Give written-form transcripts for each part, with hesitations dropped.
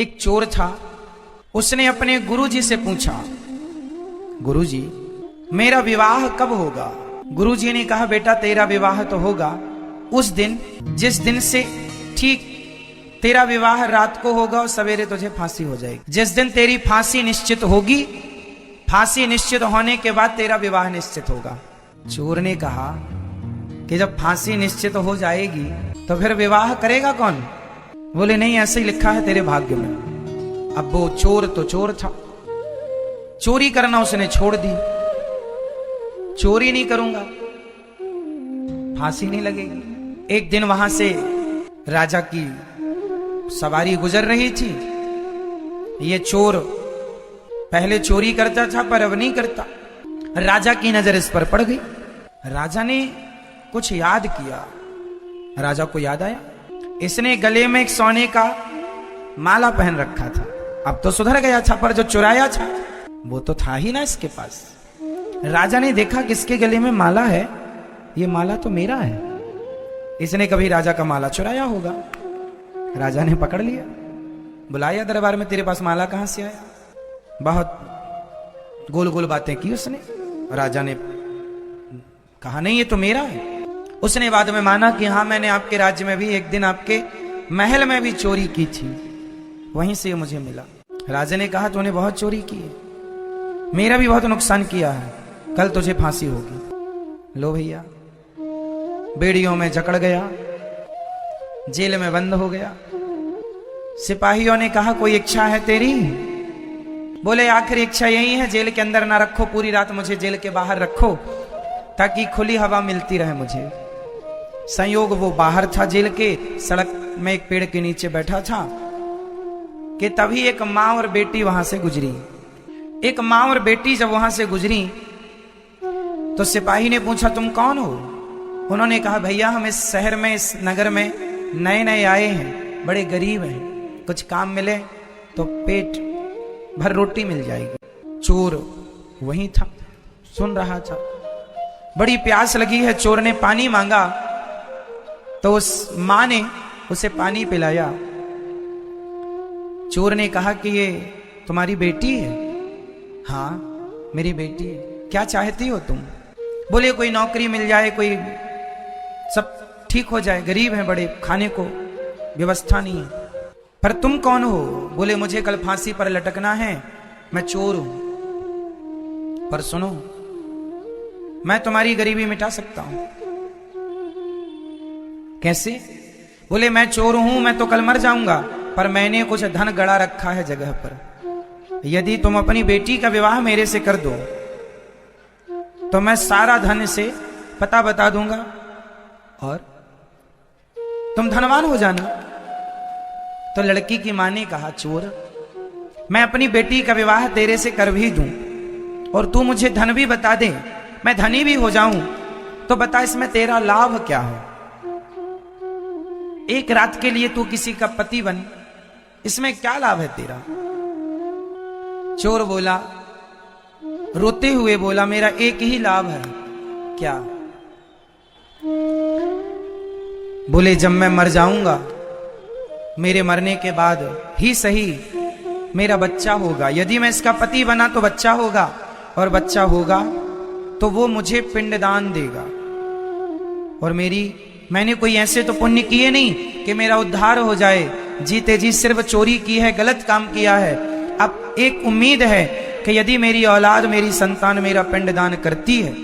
एक चोर था, उसने अपने गुरुजी से पूछा, गुरुजी मेरा विवाह कब होगा? गुरुजी ने कहा, बेटा तेरा विवाह तो होगा उस दिन जिस दिन से ठीक तेरा विवाह रात को होगा और सवेरे तुझे फांसी हो जाएगी। जिस दिन तेरी फांसी निश्चित होगी, फांसी निश्चित होने के बाद तेरा विवाह निश्चित होगा। चोर ने कहा कि जब फांसी निश्चित हो जाएगी तो फिर विवाह करेगा कौन? बोले नहीं, ऐसे ही लिखा है तेरे भाग्य में। अब वो चोर तो चोर था, चोरी करना उसने छोड़ दी। चोरी नहीं करूंगा, फांसी नहीं लगेगी। एक दिन वहां से राजा की सवारी गुजर रही थी। ये चोर पहले चोरी करता था पर अब नहीं करता। राजा की नजर इस पर पड़ गई। राजा ने कुछ याद किया। राजा को याद आया, इसने गले में एक सोने का माला पहन रखा था। अब तो सुधर गया था, पर जो चुराया था वो तो था ही ना इसके पास। राजा ने देखा किसके गले में माला है, ये माला तो मेरा है। इसने कभी राजा का माला चुराया होगा। राजा ने पकड़ लिया, बुलाया दरबार में, तेरे पास माला कहां से आया? बहुत गोल गोल बातें की उसने। राजा ने कहा नहीं, ये तो मेरा है। उसने बाद में माना कि हाँ, मैंने आपके राज्य में भी एक दिन आपके महल में भी चोरी की थी, वहीं से ये मुझे मिला। राजा ने कहा, तूने बहुत चोरी की है, मेरा भी बहुत नुकसान किया है, कल तुझे फांसी होगी। लो भैया, बेड़ियों में जकड़ गया, जेल में बंद हो गया। सिपाहियों ने कहा, कोई इच्छा है तेरी? बोले आखिरी इच्छा यही है, जेल के अंदर ना रखो, पूरी रात मुझे जेल के बाहर रखो ताकि खुली हवा मिलती रहे मुझे। संयोग वो बाहर था जेल के, सड़क में एक पेड़ के नीचे बैठा था कि तभी एक माँ और बेटी वहां से गुजरी। एक माँ और बेटी जब वहां से गुजरी तो सिपाही ने पूछा, तुम कौन हो? उन्होंने कहा, भैया हम इस शहर में, इस नगर में नए नए आए हैं, बड़े गरीब हैं, कुछ काम मिले तो पेट भर रोटी मिल जाएगी। चोर वहीं था, सुन रहा था। बड़ी प्यास लगी है, चोर ने पानी मांगा तो उस मां ने उसे पानी पिलाया। चोर ने कहा कि ये तुम्हारी बेटी है? हाँ मेरी बेटी है। क्या चाहती हो तुम? बोले कोई नौकरी मिल जाए, कोई सब ठीक हो जाए, गरीब हैं बड़े, खाने को व्यवस्था नहीं है। पर तुम कौन हो? बोले मुझे कल फांसी पर लटकना है, मैं चोर हूं, पर सुनो मैं तुम्हारी गरीबी मिटा सकता हूं। कैसे? बोले मैं चोर हूं, मैं तो कल मर जाऊंगा, पर मैंने कुछ धन गड़ा रखा है जगह पर। यदि तुम अपनी बेटी का विवाह मेरे से कर दो तो मैं सारा धन से पता बता दूंगा और तुम धनवान हो जाना। तो लड़की की मां ने कहा, चोर मैं अपनी बेटी का विवाह तेरे से कर भी दूं और तू मुझे धन भी बता दे, मैं धनी भी हो जाऊं, तो बता इसमें तेरा लाभ क्या है? एक रात के लिए तू किसी का पति बन, इसमें क्या लाभ है तेरा? चोर बोला, रोते हुए बोला, मेरा एक ही लाभ है। क्या? बोले जब मैं मर जाऊंगा, मेरे मरने के बाद ही सही मेरा बच्चा होगा। यदि मैं इसका पति बना तो बच्चा होगा, और बच्चा होगा तो वो मुझे पिंडदान देगा। और मैंने कोई ऐसे तो पुण्य किए नहीं कि मेरा उद्धार हो जाए। जीते जी सिर्फ चोरी की है, गलत काम किया है। अब एक उम्मीद है कि यदि मेरी औलाद, मेरी संतान मेरा पिंडदान करती है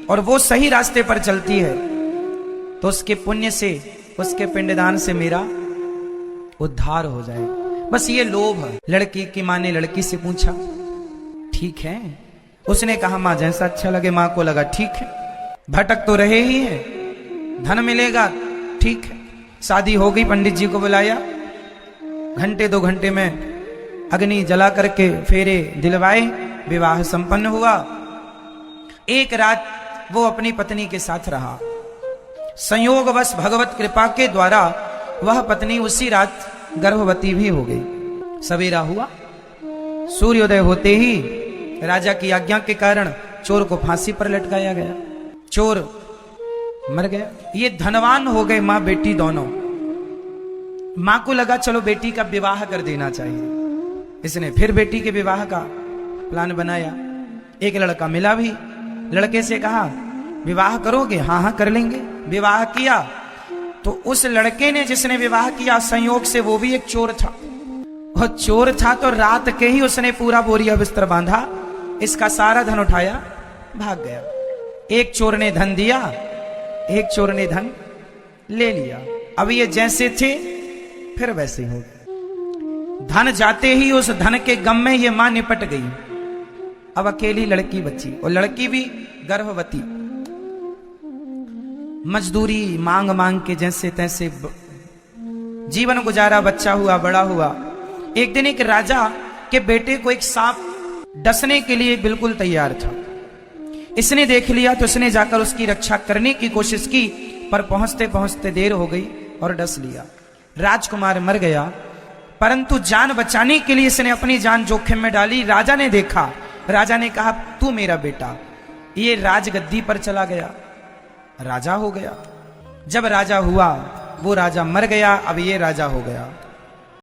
और वो सही रास्ते पर चलती है तो उसके पुण्य से, उसके पिंडदान से मेरा उद्धार हो जाए। बस ये लोभ है। लड़की की मां ने लड़की से पूछा, ठीक है? उसने कहा, मां जैसा अच्छा लगे। मां को लगा ठीक है, भटक तो रहे ही है, धन मिलेगा, ठीक है। शादी हो गई, पंडित जी को बुलाया, घंटे 2 घंटे में अग्नि जला करके फेरे दिलवाए, विवाह संपन्न हुआ। एक रात वो अपनी पत्नी के साथ रहा। संयोगवश भगवत कृपा के द्वारा वह पत्नी उसी रात गर्भवती भी हो गई। सवेरा हुआ, सूर्योदय होते ही राजा की आज्ञा के कारण चोर को फांसी पर लटकाया गया। चोर मर गया। ये धनवान हो गए, मां बेटी दोनों। मां को लगा चलो बेटी का विवाह कर देना चाहिए। इसने फिर बेटी के विवाह का प्लान बनाया। एक लड़का मिला भी, लड़के से कहा विवाह करोगे? हाँ हाँ कर लेंगे। विवाह किया तो उस लड़के ने जिसने विवाह किया संयोग से वो भी एक चोर था। और चोर था तो रात के ही उसने पूरा बोरिया बिस्तर बांधा, इसका सारा धन उठाया, भाग गया। एक चोर ने धन दिया, एक चोर ने धन ले लिया। अब ये जैसे थे फिर वैसे हो गए। धन जाते ही उस धन के गम में ये मां निपट गई। अब अकेली लड़की बची, और लड़की भी गर्भवती। मजदूरी मांग मांग के जैसे तैसे जीवन गुजारा, बच्चा हुआ, बड़ा हुआ। एक दिन एक राजा के बेटे को एक सांप डसने के लिए बिल्कुल तैयार था। इसने देख लिया तो इसने जाकर उसकी रक्षा करने की कोशिश की, पर पहुंचते पहुंचते देर हो गई और डस लिया। राजकुमार मर गया, परंतु जान बचाने के लिए इसने अपनी जान जोखिम में डाली। राजा ने देखा, राजा ने कहा तू मेरा बेटा। ये राजगद्दी पर चला गया, राजा हो गया। जब राजा हुआ वो राजा मर गया, अब ये राजा हो गया।